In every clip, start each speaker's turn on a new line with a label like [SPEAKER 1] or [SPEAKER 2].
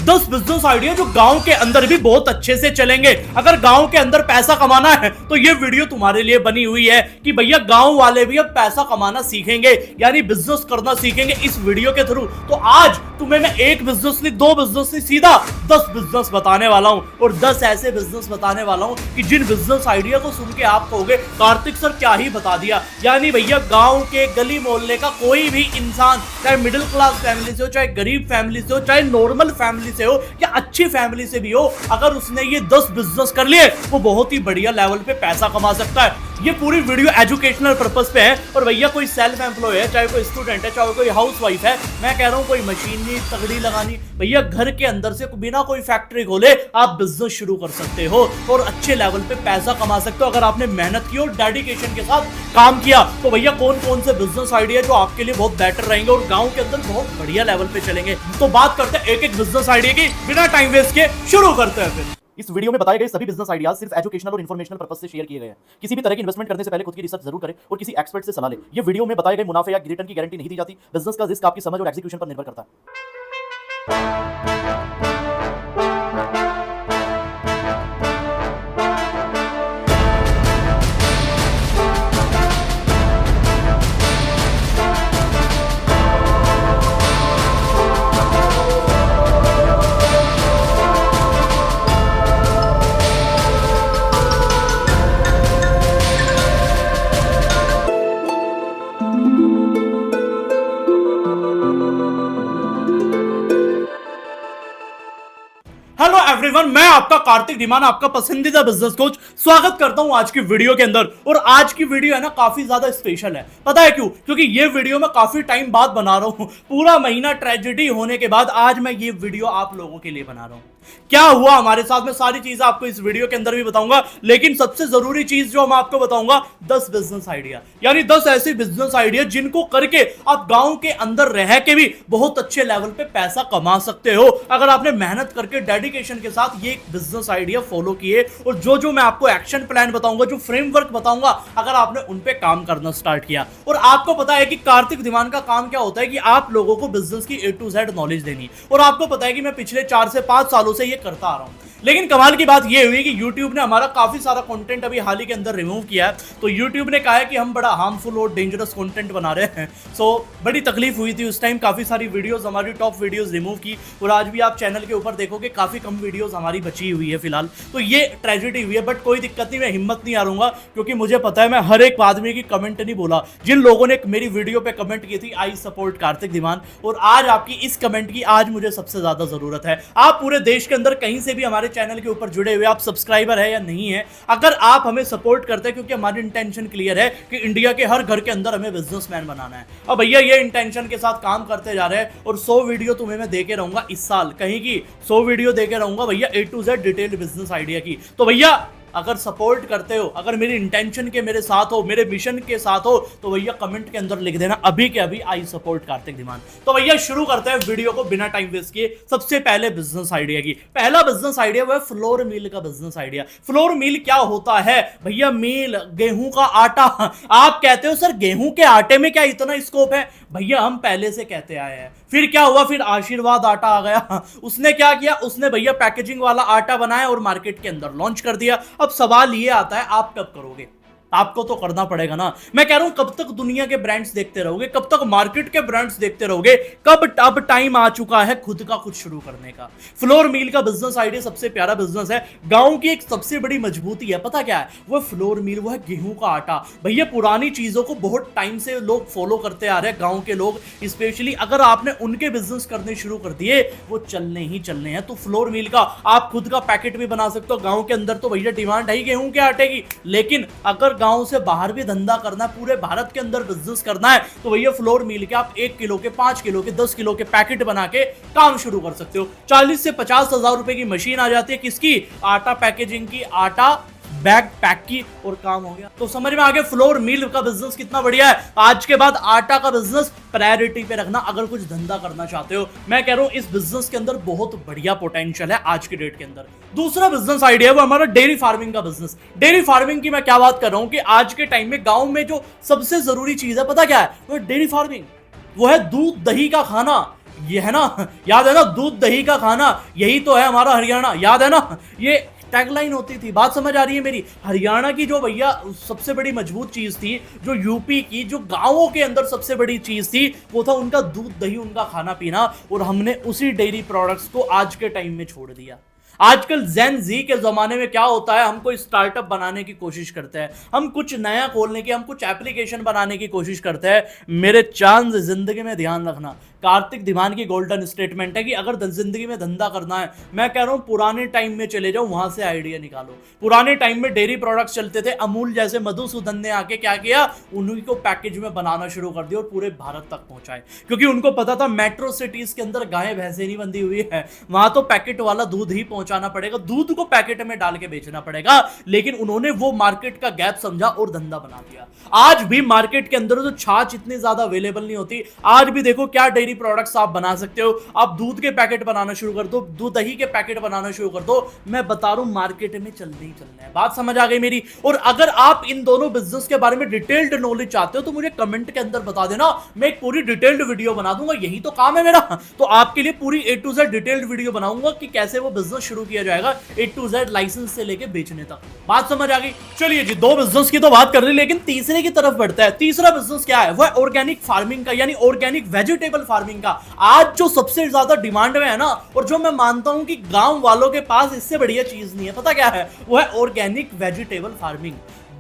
[SPEAKER 1] 10 business idea जो गांव के अंदर भी बहुत अच्छे से चलेंगे। अगर गांव के अंदर पैसा कमाना है तो ये वीडियो तुम्हारे लिए बनी हुई है कि भैया गांव वाले भी अब पैसा कमाना सीखेंगे, यानी बिजनेस करना सीखेंगे इस वीडियो के थ्रू। तो आज तुम्हें मैं एक बिजनेस नहीं, दो बिजनेस नहीं, सीधा 10 बिजनेस बताने वाला हूं। और 10 ऐसे बिजनेस बताने वाला हूं कि जिन बिजनेस आइडिया को सुन के आप कहोगे कार्तिक सर क्या ही बता दिया। यानी भैया गांव के गली मोहल्ले का कोई भी इंसान, चाहे मिडिल क्लास फैमिली से हो, चाहे गरीब फैमिली से हो, चाहे नॉर्मल फैमिली से हो या अच्छी फैमिली से भी हो, अगर उसने ये 10 बिजनेस कर लिए वो बहुत ही बढ़िया लेवल पे पैसा कमा सकता है। ये पूरी वीडियो एजुकेशनल पर्पस पे है। और भैया कोई सेल्फ एम्प्लॉय है, चाहे कोई स्टूडेंट है, चाहे कोई हाउसवाइफ है, मैं कह रहा हूं कोई मशीन नहीं तगड़ी लगानी, भैया घर के अंदर से बिना कोई फैक्ट्री खोले आप बिजनेस शुरू कर सकते हो और अच्छे लेवल पे पैसा कमा सकते हो अगर आपने मेहनत की और डेडिकेशन के साथ काम किया। तो भैया कौन कौन से बिजनेस आइडिया जो आपके लिए बहुत बेटर रहेंगे और गांव के अंदर बहुत बढ़िया लेवल पे चलेंगे, तो बात करते हैं एक एक बिजनेस आइडिया की। बिना टाइम वेस्ट के शुरू करते हैं। फिर
[SPEAKER 2] इस वीडियो में बताए गए सभी बिजनेस आइडियाज सिर्फ एजुकेशनल और इन्फॉर्मेशनल पर्पस से शेयर किए गए हैं। किसी भी तरह की इन्वेस्टमेंट करने से पहले खुद की रिसर्च जरूर करें और किसी एक्सपर्ट से सलाह लें। ये वीडियो में बताए गए मुनाफे या रिटर्न की गारंटी नहीं दी जाती। बिजनेस का रिस्क आपकी समझ और एग्जीक्यूशन पर निर्भर करता है।
[SPEAKER 1] हेलो एवरीवन, मैं आपका कार्तिक धीमान, आपका पसंदीदा बिजनेस कोच, स्वागत करता हूं आज की वीडियो के अंदर। और आज की वीडियो है ना काफी ज्यादा स्पेशल है। पता है क्यों? क्योंकि ये वीडियो मैं काफी टाइम बाद बना रहा हूं। पूरा महीना ट्रेजेडी होने के बाद आज मैं ये वीडियो आप लोगों के लिए बना रहा हूं। क्या हुआ हमारे साथ में सारी चीजें आपको इस वीडियो के अंदर भी बताऊंगा, लेकिन सबसे जरूरी चीज जो मैं आपको बताऊंगा 10 बिजनेस आइडिया, यानी 10 ऐसे बिजनेस आइडिया जिनको करके आप गांव के अंदर रह के भी बहुत अच्छे लेवल पे पैसा कमा सकते हो अगर आपने मेहनत करके डेडिकेशन के साथ ये बिजनेस आइडिया फॉलो किए। और जो मैं आपको एक्शन प्लान बताऊंगा, जो फ्रेमवर्क बताऊंगा, अगर आपने उन पे काम करना स्टार्ट किया। और आपको पता है कि कार्तिक धीमान का काम क्या होता है कि आप लोगों को बिजनेस की A to Z नॉलेज देनी। और आपको पता है कि मैं पिछले 4 से 5 सालों से ये करता आ रहा हूं। लेकिन कमाल की बात ये हुई कि YouTube ने हमारा काफी सारा कंटेंट अभी हाल ही के अंदर रिमूव किया है। तो YouTube ने कहा है कि हम बड़ा हार्मफुल और डेंजरस कंटेंट बना रहे हैं। सो बड़ी तकलीफ हुई थी उस टाइम, काफी सारी वीडियोस, हमारी टॉप वीडियोस रिमूव की। और आज भी आप चैनल के ऊपर देखोगे काफी कम वीडियोस हमारी बची हुई है फिलहाल। तो ये ट्रेजेडी हुई है, बट कोई दिक्कत नहीं, मैं हिम्मत नहीं हारूंगा क्योंकि मुझे पता है मैं हर एक आदमी की कमेंट नहीं बोला। जिन लोगों ने मेरी वीडियो पे कमेंट की थी आई सपोर्ट कार्तिक धीमान, और आज आपकी इस कमेंट की आज मुझे सबसे ज्यादा जरूरत है। आप पूरे देश के अंदर कहीं से भी हमारे चैनल के ऊपर जुड़े हुए, आप सब्सक्राइबर है या नहीं है, अगर आप हमें सपोर्ट करते हैं, क्योंकि हमारी इंटेंशन क्लियर है कि इंडिया के हर घर के अंदर हमें बिजनेसमैन बनाना है। अब भैया ये इंटेंशन के साथ काम करते जा रहे हैं और 100 वीडियो तुम्हें मैं देके रहूंगा इस साल, कहीं की 100 वीडियो देके रहूंगा भैया A to Z detail business idea की। तो भैया अगर सपोर्ट करते हो, अगर मेरी इंटेंशन के मेरे साथ हो, मेरे मिशन के साथ हो, तो भैया कमेंट के अंदर लिख देना अभी के अभी आई सपोर्ट कार्तिक धीमान। तो भैया शुरू करते हैं वीडियो को बिना टाइम वेस्ट किए सबसे पहले बिजनेस आइडिया की। पहला बिजनेस आइडिया वो है फ्लोर मिल का बिजनेस आइडिया। फ्लोर मिल क्या होता है भैया? मिल, गेहूं का आटा। आप कहते हो सर गेहूं के आटे में क्या इतना स्कोप है? भैया हम पहले से कहते आए हैं। फिर क्या हुआ? फिर आशीर्वाद आटा आ गया। उसने क्या किया? उसने भैया पैकेजिंग वाला आटा बनाया और मार्केट के अंदर लॉन्च कर दिया। अब सवाल ये आता है आप कब करोगे? आपको तो करना पड़ेगा ना। मैं कह रहा हूं कब तक दुनिया के ब्रांड्स देखते रहोगे, कब तक मार्केट के ब्रांड्स देखते रहोगे? अब टाइम आ चुका है खुद का कुछ शुरू करने का। फ्लोर मिल का बिजनेस आइडिया सबसे प्यारा बिजनेस है। गांव की एक सबसे बड़ी मजबूती है, पता क्या है? वो फ्लोर मिल, वो है गेहूं का आटा। भैया पुरानी चीजों को बहुत टाइम से लोग फॉलो करते आ रहे हैं, गांव के लोग स्पेशली। अगर आपने उनके बिजनेस करने शुरू कर दिए वो चलने ही चलने हैं। तो फ्लोर मिल का आप खुद का पैकेट भी बना सकते हो। गांव के अंदर तो भैया डिमांड है ही गेहूं के आटे की, लेकिन अगर गांव से बाहर भी धंधा करना है, पूरे भारत के अंदर बिजनेस करना है, तो भैया फ्लोर मिल के आप 1 किलो के, 5 किलो के, 10 किलो के पैकेट बना के काम शुरू कर सकते हो। 40 से 50 हजार रुपए की मशीन आ जाती है, किसकी? आटा पैकेजिंग की, आटा बैग पैक की, और काम हो गया। तो समझ में आ गया फ्लोर मिल का बिजनेस कितना बढ़िया है। आज के बाद आटा का बिजनेस प्रायोरिटी पे रखना अगर कुछ धंधा करना चाहते हो। मैं कह रहा हूं इस बिजनेस के अंदर बहुत बढ़िया पोटेंशियल है आज की डेट के अंदर। दूसरा बिजनेस आइडिया वो हमारा डेयरी फार्मिंग का बिजनेस। डेयरी फार्मिंग की मैं क्या बात कर रहा हूं कि आज के टाइम में गांव में जो सबसे जरूरी चीज है पता क्या है? वो डेयरी फार्मिंग, वो है दूध दही का खाना। ये है ना, याद है ना, दूध दही का खाना, यही तो है हमारा हरियाणा, याद है ना, ये टैगलाइन होती थी। बात समझ आ रही है मेरी? हरियाणा की जो भैया सबसे बड़ी मजबूत चीज थी, जो यूपी की जो गांवों के अंदर सबसे बड़ी चीज थी, वो था उनका दूध दही, उनका खाना पीना। और हमने उसी डेयरी प्रोडक्ट्स को आज के टाइम में छोड़ दिया। आजकल जेन जी के जमाने में क्या होता है, हम कोई स्टार्टअप बनाने की कोशिश करते हैं, हम कुछ नया खोलने की, हम कुछ एप्लीकेशन बनाने की कोशिश करते हैं। मेरे चांद जिंदगी में ध्यान रखना, कार्तिक धीमान की गोल्डन स्टेटमेंट है कि अगर जिंदगी में धंधा करना है, मैं कह रहा हूं पुराने टाइम में चले जाओ, वहां से आइडिया निकालो। पुराने टाइम में डेयरी प्रोडक्ट्स चलते थे, अमूल जैसे मधुसूदन ने आके क्या किया, उन्हीं को पैकेज में बनाना शुरू कर दिया और पूरे भारत तक पहुंचाए। क्योंकि उनको पता था मेट्रो सिटीज के अंदर गायें भैंसें नहीं बंधी हुई है, वहां तो पैकेट वाला दूध ही पहुंचाना पड़ेगा, दूध को पैकेट में डाल के बेचना पड़ेगा। लेकिन उन्होंने वो मार्केट का गैप समझा और धंधा बना दिया। आज भी मार्केट के अंदर तो छाछ इतनी ज्यादा अवेलेबल नहीं होती। आज भी देखो क्या डेयरी प्रोडक्ट्स आप बना सकते हो, आप दूध के पैकेट बनाना शुरू कर दो, दूध दही के पैकेट बनाना शुरू कर दो, मैं बता रहा हूं मार्केट में चलने ही चलना है। बात समझ आ गई मेरी? और अगर आप इन दोनों बिजनेस के बारे में डिटेल्ड नॉलेज चाहते हो तो मुझे कमेंट के अंदर बता देना, मैं एक पूरी डिटेल्ड वीडियो बना दूंगा, यही तो काम है मेरा। तो आपके लिए पूरी A to Z detailed video बनाऊंगा कि कैसे वो बिजनेस शुरू किया जाएगा, A to Z लाइसेंस से लेके बेचने तक। बात समझ आ गई? चलिए जी, दो बिजनेस की तो बात कर ली, लेकिन तीसरे की तरफ बढ़ता है। तीसरा बिजनेस क्या है? वह ऑर्गेनिक फार्मिंग का, यानी ऑर्गेनिक वेजिटेबल फार्मिंग का। आज जो सबसे ज्यादा डिमांड में है ना, और जो मैं मानता हूं कि गांव वालों के पास इससे बढ़िया चीज नहीं है, पता क्या है? वो है ऑर्गेनिक वेजिटेबल फार्मिंग।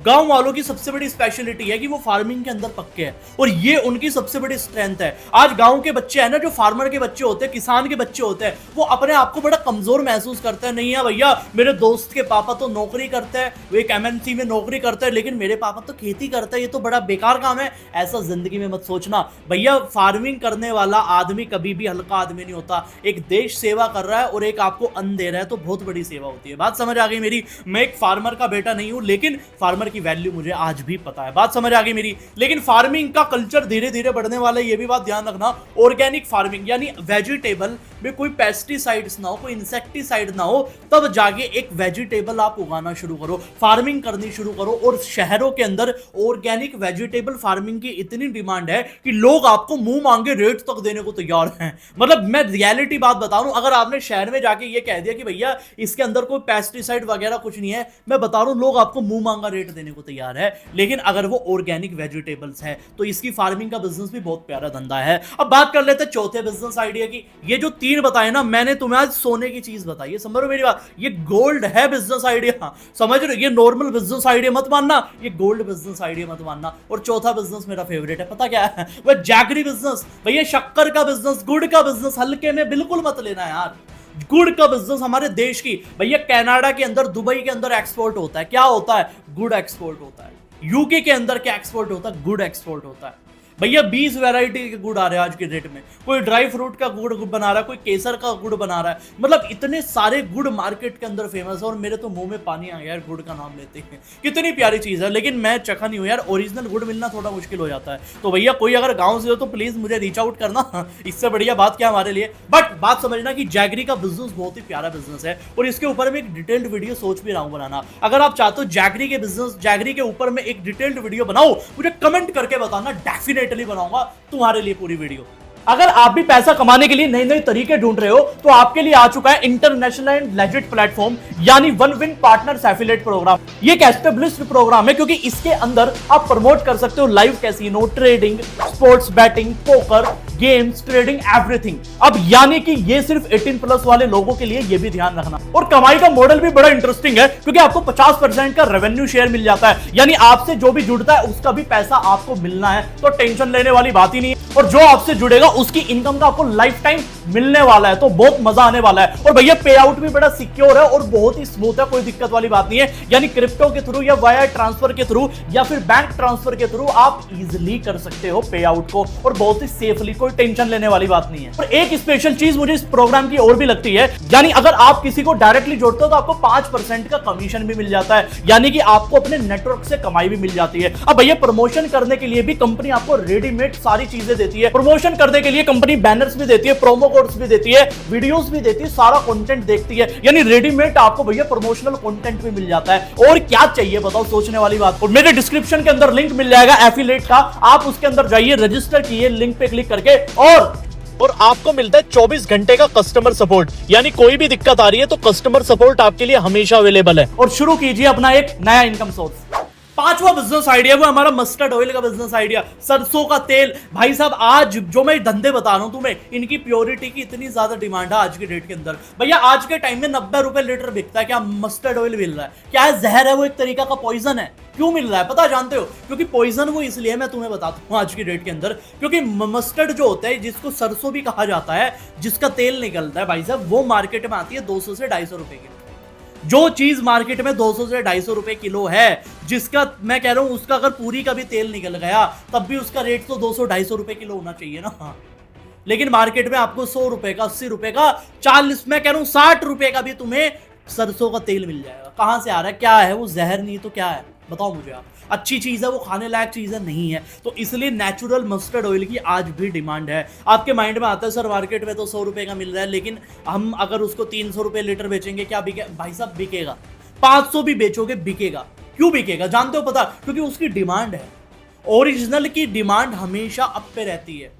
[SPEAKER 1] गांव वालों की सबसे बड़ी स्पेशलिटी है कि वो फार्मिंग के अंदर पक्के हैं, और ये उनकी सबसे बड़ी स्ट्रेंथ है। आज गांव के बच्चे हैं ना, जो फार्मर के बच्चे होते हैं, किसान के बच्चे होते हैं, वो अपने आप को बड़ा कमजोर महसूस करते हैं। नहीं है भैया, मेरे दोस्त के पापा तो नौकरी करते हैं, वो एक MNC में नौकरी करते हैं, लेकिन मेरे पापा तो खेती करते हैं, ये तो बड़ा बेकार काम है। ऐसा जिंदगी में मत सोचना भैया। फार्मिंग करने वाला आदमी कभी भी हल्का आदमी नहीं होता। एक देश सेवा कर रहा है और एक आपको अन्न दे रहा है, तो बहुत बड़ी सेवा होती है। बात समझ आ गई मेरी? मैं एक फार्मर का बेटा नहीं हूं, लेकिन फार्मर की वैल्यू मुझे आज भी पता है। बात समझ आ गई मेरी? लेकिन फार्मिंग का कल्चर धीरे धीरे बढ़ने वाला है, ये भी बात ध्यान रखना। ऑर्गेनिक फार्मिंग यानी वेजिटेबल में कोई पेस्टिसाइड्स ना हो, कोई इंसेक्टिसाइड ना हो, तब जाके एक वेजिटेबल आप उगाना शुरू करो, फार्मिंग करनी शुरू करो। और शहरों के अंदर ऑर्गेनिक वेजिटेबल फार्मिंग की इतनी डिमांड है कि लोग आपको मुंह मांगे रेट तक देने को तैयार हैं। मतलब मैं रियलिटी बात बता रहा हूं, अगर आपने शहर में जाके ये कह दिया कि भैया इसके अंदर कोई पेस्टिसाइड वगैरह कुछ नहीं है, मैं बता रहा हूं लोग आपको मुंह मांगा रेट देने को तैयार है। लेकिन अगर वो ऑर्गेनिक वेजिटेबल्स है तो इसकी फार्मिंग का बिजनेस भी बहुत प्यारा धंधा है। अब बात कर लेते हैं चौथे बिजनेस आइडिया की। ये जो तीन बताए ना मैंने, तुम्हें आज सोने की चीज बताई है, समझ रहे हो मेरी बात? ये गोल्ड है बिजनेस आइडिया, समझ रहे हो? ये नॉर्मल बिजनेस आइडिया मत मानना, ये गोल्ड बिजनेस आइडिया मत मानना। और चौथा बिजनेस मेरा फेवरेट है, पता क्या है? वह जैगरी बिजनेस। भैया शक्कर का बिजनेस, गुड़ का बिजनेस हल्के में बिल्कुल मत लेना यार। गुड़ का बिजनेस हमारे देश की, भैया कनाडा के अंदर, दुबई के अंदर एक्सपोर्ट होता है। क्या होता है? गुड़ एक्सपोर्ट होता है। यूके के अंदर क्या एक्सपोर्ट होता है? गुड़ एक्सपोर्ट होता है। भैया 20 वैरायटी के गुड़ आ रहे हैं आज के डेट में। कोई ड्राई फ्रूट का गुड़ बना रहा है, कोई केसर का गुड़ बना रहा है। मतलब इतने सारे गुड़ मार्केट के अंदर फेमस है, और मेरे तो मुंह में पानी आ गया यार गुड़ का नाम लेते हैं। कितनी प्यारी चीज है, लेकिन मैं चखा नहीं हूं यार। ओरिजिनल गुड़ मिलना थोड़ा मुश्किल हो जाता है। तो भैया कोई अगर गांव से हो तो प्लीज मुझे रीच आउट करना, इससे बढ़िया बात क्या हमारे लिए। बट बात समझना कि जैगरी का बिजनेस बहुत ही प्यारा बिजनेस है, और इसके ऊपर में एक डिटेल्ड वीडियो सोच भी रहा हूं बनाना। अगर आप चाहते हो जैगरी के बिजनेस, जैगरी के ऊपर में एक डिटेल्ड वीडियो बनाओ, मुझे कमेंट करके बताना, डेफिनेटली बनाऊंगा तुम्हारे लिए पूरी वीडियो। अगर आप भी पैसा कमाने के लिए नए नए तरीके ढूंढ रहे हो तो आपके लिए आ चुका है इंटरनेशनल एंड लेजिट प्लेटफॉर्म, यानी one win partners affiliate program. ये एक एस्टेब्लिश्ड प्रोग्राम है, क्योंकि इसके अंदर आप प्रमोट कर सकते हो live casino, trading, sports batting, poker, games, trading, everything. अब यानी कि ये सिर्फ 18+ वाले लोगों के लिए, ये भी ध्यान रखना। और कमाई का मॉडल भी बड़ा इंटरेस्टिंग है, क्योंकि आपको 50% का रेवेन्यू शेयर मिल जाता है, यानी आपसे जो भी जुड़ता है उसका भी पैसा आपको मिलना है, तो टेंशन लेने वाली बात ही नहीं है। और जो आपसे जुड़ेगा उसकी इनकम का आपको लाइफ टाइम मिलने वाला है, तो बहुत मजा आने वाला है। और भैया पे आउट भी बड़ा सिक्योर है और बहुत ही स्मूथ है, कोई दिक्कत वाली बात नहीं है। यानी क्रिप्टो के थ्रू या वायर ट्रांसफर के थ्रू या फिर बैंक ट्रांसफर के थ्रू आप इजिली कर सकते हो पे आउट को, और बहुत ही सेफली, कोई टेंशन लेने वाली बात नहीं है। और एक स्पेशल चीज मुझे इस प्रोग्राम की और भी लगती है, यानी अगर आप किसी को डायरेक्टली जोड़ते हो तो आपको 5% का कमीशन भी मिल जाता है, यानी कि आपको अपने नेटवर्क से कमाई भी मिल जाती है। अब भैया प्रमोशन करने के लिए भी कंपनी आपको रेडीमेड सारी चीजें देती है। प्रमोशन करने के लिए कंपनी बैनर्स भी देती है, प्रोमो कोड्स भी देती है, वीडियोस भी देती है, सारा कंटेंट देखती है, यानी रेडीमेड आपको भैया प्रमोशनल कंटेंट भी मिल जाता है। और क्या चाहिए बताओ, सोचने वाली बात। और मेरे डिस्क्रिप्शन के अंदर लिंक मिल जाएगा एफिलिएट का, आप उसके अंदर जाइए, रजिस्टर कीजिए लिंक पे क्लिक करके, और
[SPEAKER 2] और आपको मिलता है 24 घंटे का कस्टमर सपोर्ट, यानी कोई भी दिक्कत आ रही है तो कस्टमर सपोर्ट आपके लिए हमेशा अवेलेबल है।
[SPEAKER 1] और शुरू कीजिए अपना एक नया इनकम सोर्स। पांचवा बिजनेस आइडिया वो हमारा मस्टर्ड ऑयल का बिजनेस आइडिया, सरसों का तेल। भाई साहब आज जो मैं धंधे बता रहा हूं तुम्हें, इनकी प्योरिटी की इतनी ज्यादा डिमांड है आज के डेट के अंदर। भैया आज के टाइम में 90 रुपए लीटर बिकता है। क्या मस्टर्ड ऑयल मिल रहा है? क्या है? जहर है वो, एक तरीका का पॉइजन है। क्यों मिल रहा है पता जानते हो? क्योंकि पॉइजन वो इसलिए मैं तुम्हें बताता हूं आज की डेट के अंदर, क्योंकि मस्टर्ड जो होता है, जिसको सरसों भी कहा जाता है, जिसका तेल निकलता है भाई साहब, वो मार्केट में आती है 200 से 250 रुपए की। जो चीज मार्केट में 200 से 250 रुपए किलो है, जिसका मैं कह रहा हूं उसका अगर पूरी का भी तेल निकल गया तब भी उसका रेट तो 200-250 रुपए किलो होना चाहिए ना। लेकिन मार्केट में आपको 100 रुपए का, 80 रुपए का, 40, मैं कह रहा हूं 60 रुपए का भी तुम्हें सरसों का तेल मिल जाएगा। कहां से आ रहा है? क्या है वो? जहर नहीं तो क्या है बताओ मुझे आप। अच्छी चीज है वो, खाने लायक चीज है नहीं है। तो इसलिए नेचुरल मस्टर्ड ऑयल की आज भी डिमांड है। आपके माइंड में आता है सर मार्केट में तो 100 रुपए का मिल रहा है, लेकिन हम अगर उसको 300 रुपए लीटर बेचेंगे क्या बिके? भाई साहब बिकेगा। 500 भी बेचोगे बिकेगा। क्यों बिकेगा जानते हो? पता? क्योंकि उसकी डिमांड है। ओरिजिनल की डिमांड हमेशा अप पे रहती है।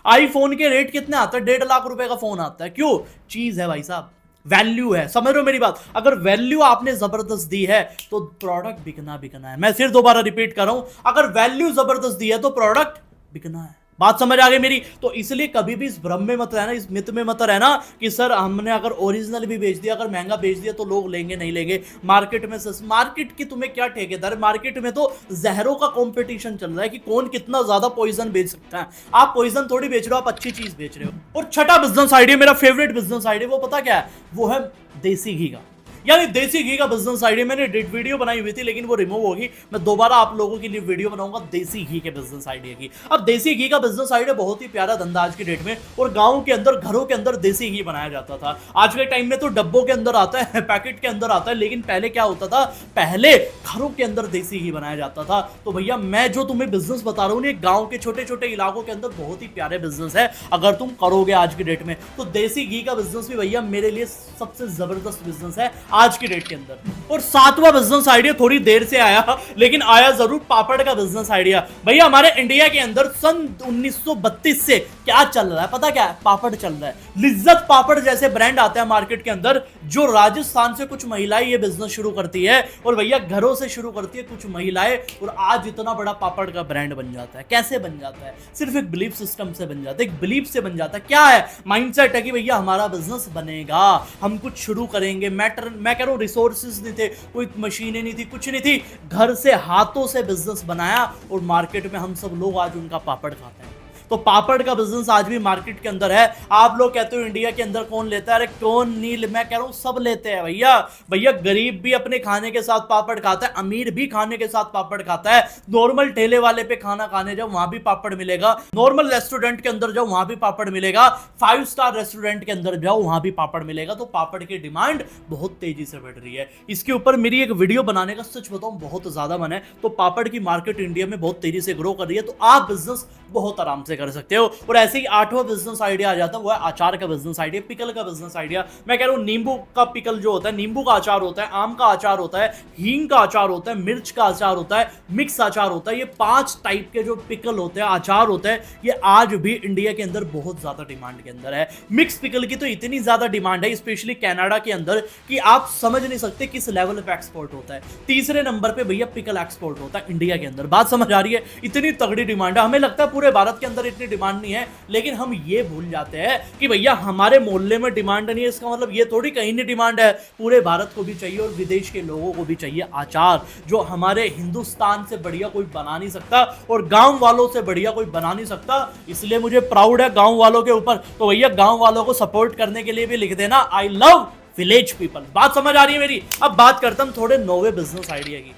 [SPEAKER 1] आईफोन के रेट कितने आते हैं? 1.5 लाख रुपए का फोन आता है। क्यों? चीज है भाई साहब, वैल्यू है। समझ रहे हो मेरी बात? अगर वैल्यू आपने जबरदस्त दी है तो प्रोडक्ट बिकना है। मैं फिर दोबारा रिपीट कर रहा हूं, अगर वैल्यू जबरदस्त दी है तो प्रोडक्ट बिकना है। बात समझ आ गई मेरी? तो इसलिए कभी भी इस भ्रम में मत रहना, इस मिथ में मत रहना कि सर हमने अगर ओरिजिनल भी बेच दिया, अगर महंगा बेच दिया तो लोग लेंगे नहीं लेंगे। मार्केट में मार्केट की तुम्हें क्या ठेकेदार? मार्केट में तो जहरों का कंपटीशन चल रहा है कि कौन कितना ज्यादा पॉइजन बेच सकता है। आप पॉइजन थोड़ी बेच रहे हो, आप अच्छी चीज बेच रहे हो। और छठा बिजनेस आइडिया, मेरा फेवरेट बिजनेस आइडिया, वो पता क्या है? वो है देसी घी का। यानी देसी घी का बिजनेस आइडिया। मैंने वीडियो बनाई हुई थी लेकिन वो रिमूव होगी। मैं दोबारा आप लोगों के लिए वीडियो बनाऊंगा देसी घी के बिजनेस आइडिया की। अब देसी घी का बिजनेस आइडिया बहुत ही प्यारा धंधा आज की डेट में, और गांव के अंदर, घरों के अंदर देसी घी बनाया जाता था। आज के टाइम में तो डब्बों के अंदर आता है, पैकेट के अंदर आता है, लेकिन पहले क्या होता था? पहले घरों के अंदर देसी घी बनाया जाता था। तो भैया मैं जो तुम्हें बिजनेस बता रहा हूँ, गांव के छोटे छोटे इलाकों के अंदर बहुत ही प्यारे बिजनेस है। अगर तुम करोगे आज की डेट में तो देसी घी का बिजनेस भी भैया मेरे लिए सबसे जबरदस्त बिजनेस है आज की डेट के अंदर। और सातवां बिजनेस आइडिया थोड़ी देर से आया, लेकिन आया जरूर, पापड़ का बिजनेस आइडिया। भैया हमारे इंडिया के अंदर सन 1932 से क्या चल रहा है पता? क्या है? पापड़ चल रहा है। लिज्जत पापड़ जैसे ब्रांड आते हैं मार्केट के अंदर, जो राजस्थान से कुछ महिलाएं ये बिजनेस शुरू करती है, और भैया घरों से शुरू करती है कुछ महिलाएं, और आज इतना बड़ा पापड़ का ब्रांड बन जाता है। कैसे बन जाता है? सिर्फ एक बिलीफ सिस्टम से बन जाता है, एक बिलीफ से बन जाता है। क्या है? माइंडसेट है कि भैया हमारा बिजनेस बनेगा, हम कुछ शुरू करेंगे। मैं कह रहा हूं रिसोर्सेज नहीं थे, कोई मशीनें नहीं थी, कुछ नहीं थी, घर से हाथों से बिजनेस बनाया, और मार्केट में हम सब लोग आज उनका पापड़ खाते हैं। तो पापड़ का बिजनेस आज भी मार्केट के अंदर है। आप लोग कहते हो इंडिया के अंदर कौन लेता है? अरे कौन नहीं, मैं कह रहा हूं सब लेते हैं भैया। भैया गरीब भी अपने खाने के साथ पापड़ खाता है, अमीर भी खाने के साथ पापड़ खाता है। नॉर्मल ठेले वाले पे खाना खाने जाओ वहां भी पापड़ मिलेगा, नॉर्मल रेस्टोरेंट के अंदर जाओ वहां भी पापड़ मिलेगा, 5 स्टार रेस्टोरेंट के अंदर जाओ वहां भी पापड़ मिलेगा। तो पापड़ की डिमांड बहुत तेजी से बढ़ रही है। इसके ऊपर मेरी एक वीडियो बनाने का सच बताऊं बहुत ज्यादा मन है। तो पापड़ की मार्केट इंडिया में बहुत तेजी से ग्रो कर रही है, तो आप बिजनेस बहुत आराम से कर सकते हो। और ऐसे ही 8वां बिजनेस आइडिया आ जाता है, वो है अचार का बिजनेस आइडिया, पिकल का बिजनेस आइडिया। मैं कह रहा हूं नींबू का पिकल जो होता है, नींबू का अचार होता है, आम का अचार होता है, हींग का अचार होता है, मिर्च का अचार होता है, मिक्स अचार होता है। ये 5 टाइप के जो पिकल होते हैं, अचार होते हैं, ये आज भी इंडिया के अंदर बहुत ज्यादा डिमांड के अंदर है। मिक्स पिकल की तो इतनी ज्यादा डिमांड है, स्पेशली कनाडा के अंदर, कि आप समझ नहीं सकते किस लेवल पे एक्सपोर्ट होता है। तीसरे नंबर पे भैया पिकल एक्सपोर्ट होता है इंडिया के अंदर। बात समझ आ रही है? इतनी तगड़ी डिमांड है। हमें लगता है पूरे भारत के अंदर इतनी डिमांड नहीं है, लेकिन हम ये भूल जाते हैं कि भैया हमारे मोहल्ले में डिमांड नहीं है, इसका मतलब ये थोड़ी कहीं नहीं डिमांड है। पूरे भारत को भी चाहिए और विदेश के लोगों को भी चाहिए अचार, जो हमारे हिंदुस्तान से बढ़िया कोई बना नहीं सकता और गांव वालों से बढ़िया कोई बना नहीं सकता। इसलिए मुझे प्राउड है गांव वालों के ऊपर। तो भैया गांव वालों को सपोर्ट करने के लिए भी लिख देना आई लव विलेज पीपल। बात समझ आ रही है मेरी? अब बात करता हूं थोड़े नौवे बिजनेस आइडिया की।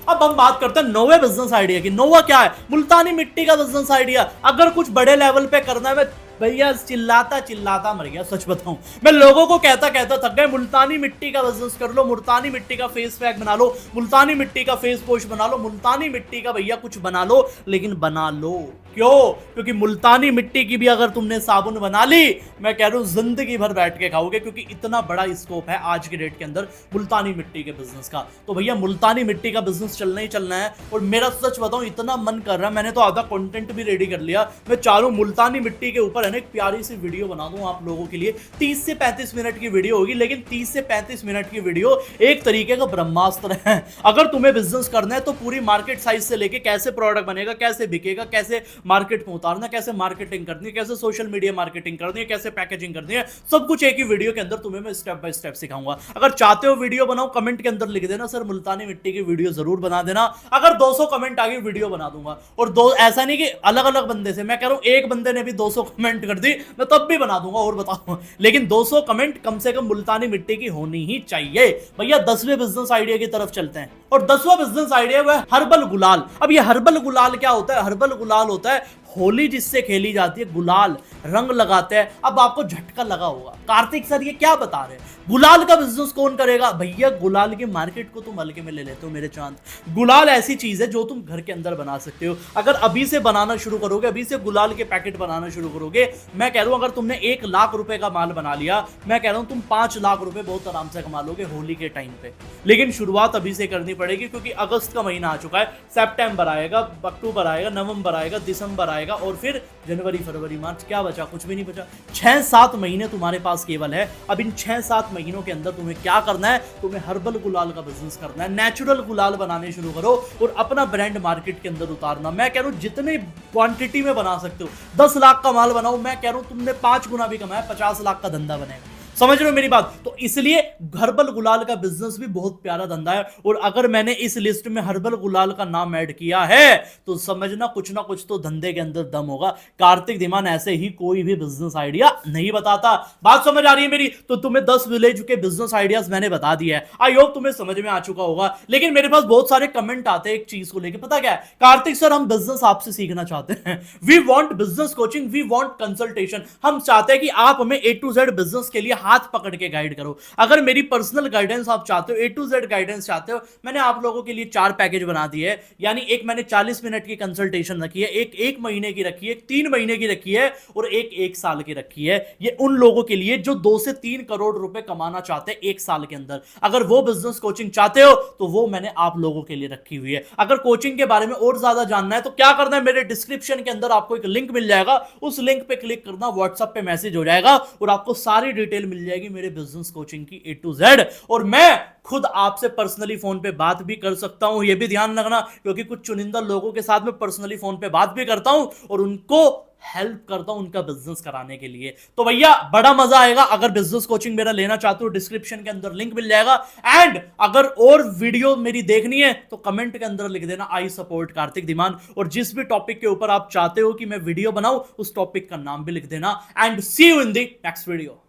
[SPEAKER 1] अब हम बात करते हैं नौवे बिजनेस आइडिया की। नौवा क्या है? मुल्तानी मिट्टी का बिजनेस आइडिया। अगर कुछ बड़े लेवल पे करना है, भैया चिल्लाता चिल्लाता मर गया, सच बताऊं। मैं लोगों को कहता कहता थक गया, मुल्तानी मिट्टी का बिजनेस कर लो, मुल्तानी मिट्टी का फेस पैक बना लो, मुल्तानी मिट्टी का फेस वॉश बना लो, मुल्तानी मिट्टी का भैया कुछ बना लो, लेकिन बना लो। क्यों? क्योंकि मुल्तानी मिट्टी की भी अगर तुमने साबुन बना ली, मैं कह रहा हूं जिंदगी भर बैठ के खाओगे, क्योंकि इतना बड़ा स्कोप है आज के डेट के अंदर मुल्तानी मिट्टी के बिजनेस का। तो भैया मुल्तानी मिट्टी का बिजनेस चलना ही चलना है। और मेरा सच बताऊं इतना मन कर रहा है, मैंने तो आधा कंटेंट भी रेडी कर लिया। मैं चारों मुल्तानी मिट्टी के ऊपर है ना एक प्यारी सी वीडियो बना दूं आप लोगों के लिए। 30 से 35 मिनट की वीडियो होगी, लेकिन 30 से 35 मिनट की वीडियो एक तरीके का ब्रह्मास्त्र है। अगर तुम्हें बिजनेस करना है तो पूरी मार्केट साइज से लेके कैसे प्रोडक्ट बनेगा, कैसे बिकेगा, कैसे मार्केट में उतारना, कैसे मार्केटिंग करनी है, कैसे सोशल मीडिया मार्केटिंग करनी है, कैसे पैकेजिंग करनी है, सब कुछ एक ही वीडियो के अंदर तुम्हें मैं स्टेप बाय स्टेप सिखाऊंगा। अगर चाहते हो वीडियो बनाओ, कमेंट के अंदर लिख देना सर मुल्तानी मिट्टी की वीडियो जरूर बना देना। अगर 200 कमेंट आ गई वीडियो बना दूंगा। और दो ऐसा नहीं कि अलग अलग बंदे से, मैं कह रहा हूं एक बंदे ने भी 200 कमेंट कर दी मैं तब भी बना दूंगा और बताऊं, लेकिन 200 कमेंट कम से कम मुल्तानी मिट्टी की होनी ही चाहिए। भैया 10वें बिजनेस आइडिया की तरफ चलते हैं, और 10वां बिजनेस आइडिया वह हर्बल गुलाल। अब ये हर्बल गुलाल क्या होता है? हर्बल गुलाल होता है होली जिससे खेली जाती है, गुलाल रंग लगाते हैं। अब आपको झटका लगा होगा, कार्तिक सर ये क्या बता रहे हैं, गुलाल का बिजनेस कौन करेगा? भैया गुलाल की मार्केट को तुम हल्के में ले लेते हो मेरे चांद। गुलाल ऐसी चीज है जो तुम घर के अंदर बना सकते हो। अगर अभी से बनाना शुरू करोगे, अभी से गुलाल के पैकेट बनाना शुरू करोगे, मैं कह रहा हूं अगर तुमने 1 लाख रुपए का माल बना लिया, मैं कह रहा हूं तुम 5 लाख रुपए बहुत आराम से कमा लोगे होली के टाइम पे। लेकिन शुरुआत अभी से करनी पड़ेगी, क्योंकि अगस्त का महीना आ चुका है, सितंबर आएगा, अक्टूबर आएगा, नवंबर आएगा, दिसंबर आएगा, और फिर जनवरी, फरवरी, मार्च, क्या बचा? कुछ भी नहीं बचा। 6-7 महीने तुम्हारे पास केवल है। अब इन 6-7 महीनों के अंदर तुम्हें क्या करना है? तुम्हें हर्बल गुलाल का बिजनेस करना है। नेचुरल गुलाल बनाने शुरू करो और अपना ब्रांड मार्केट के अंदर उतारना। मैं कह रहा हूं जितने क्वांटिटी में बना सकते हो, 10 लाख का माल बनाओ, मैं कह रहा हूं तुमने 5 गुना भी कमाया, 50 लाख का धंधा बनेगा। समझ रहे हो मेरी बात? तो इसलिए हर्बल गुलाल का बिजनेस भी बहुत प्यारा धंधा है। और अगर मैंने इस लिस्ट में हर्बल गुलाल का नाम ऐड किया है तो समझना कुछ ना कुछ तो धंधे के अंदर दम होगा। कार्तिक धीमान ऐसे ही कोई भी बिजनेस आइडिया नहीं बताता। बात समझ आ रही है मेरी? तो तुम्हें 10 विलेज के बिजनेस आइडियाज मैंने बता दिया है, आई होप तुम्हें समझ में आ चुका होगा। लेकिन मेरे पास बहुत सारे कमेंट आते हैं एक चीज को लेकर, पता क्या है? कार्तिक सर हम बिजनेस आपसे सीखना चाहते हैं, we want business coaching, we want consultation. हम चाहते हैं कि आप हमें A to Z बिजनेस के लिए हाथ पकड़ के गाइड करो। अगर मेरी पर्सनल गाइडेंस आप चाहते हो, A to Z गाइडेंस चाहते हो, मैंने आप लोगों के लिए 4 पैकेज बना दिए हैं। यानी एक मैंने 40 मिनट की कंसल्टेशन रखी है, एक महीने की रखी है, 3 महीने की रखी है, और एक साल की रखी है। ये उन लोगों के लिए जो 2 से 3 करोड़ रुपए कमाना चाहते हैं 1 साल के अंदर। अगर वो बिजनेस कोचिंग चाहते हो तो वो मैंने आप लोगों के लिए रखी हुई है। अगर कोचिंग के बारे में और ज्यादा जानना है तो क्या करना है, मेरे डिस्क्रिप्शन के अंदर आपको एक लिंक मिल जाएगा, उस लिंक पे क्लिक करना, व्हाट्सएप पे मैसेज हो जाएगा और आपको सारी डिटेल मिल जाएगी मेरे बिजनेस कोचिंग की A to Z। और मैं खुद आपसे पर्सनली फोन पे बात भी कर सकता हूं, यह भी ध्यान रखना, क्योंकि कुछ चुनिंदा लोगों के साथ में पर्सनली फोन पे बात भी करता हूं और उनको हेल्प करता हूं उनका बिजनेस कराने के लिए। तो भैया बड़ा मजा आएगा। अगर बिजनेस कोचिंग मेरा लेना चाहते हो, डिस्क्रिप्शन के अंदर लिंक मिल जाएगा। एंड अगर और वीडियो मेरी देखनी है तो कमेंट के अंदर लिख देना आई सपोर्ट कार्तिक धीमान, और जिस भी टॉपिक के ऊपर आप चाहते हो कि मैं वीडियो बनाऊं उस टॉपिक का नाम भी लिख देना। And see you in the next video.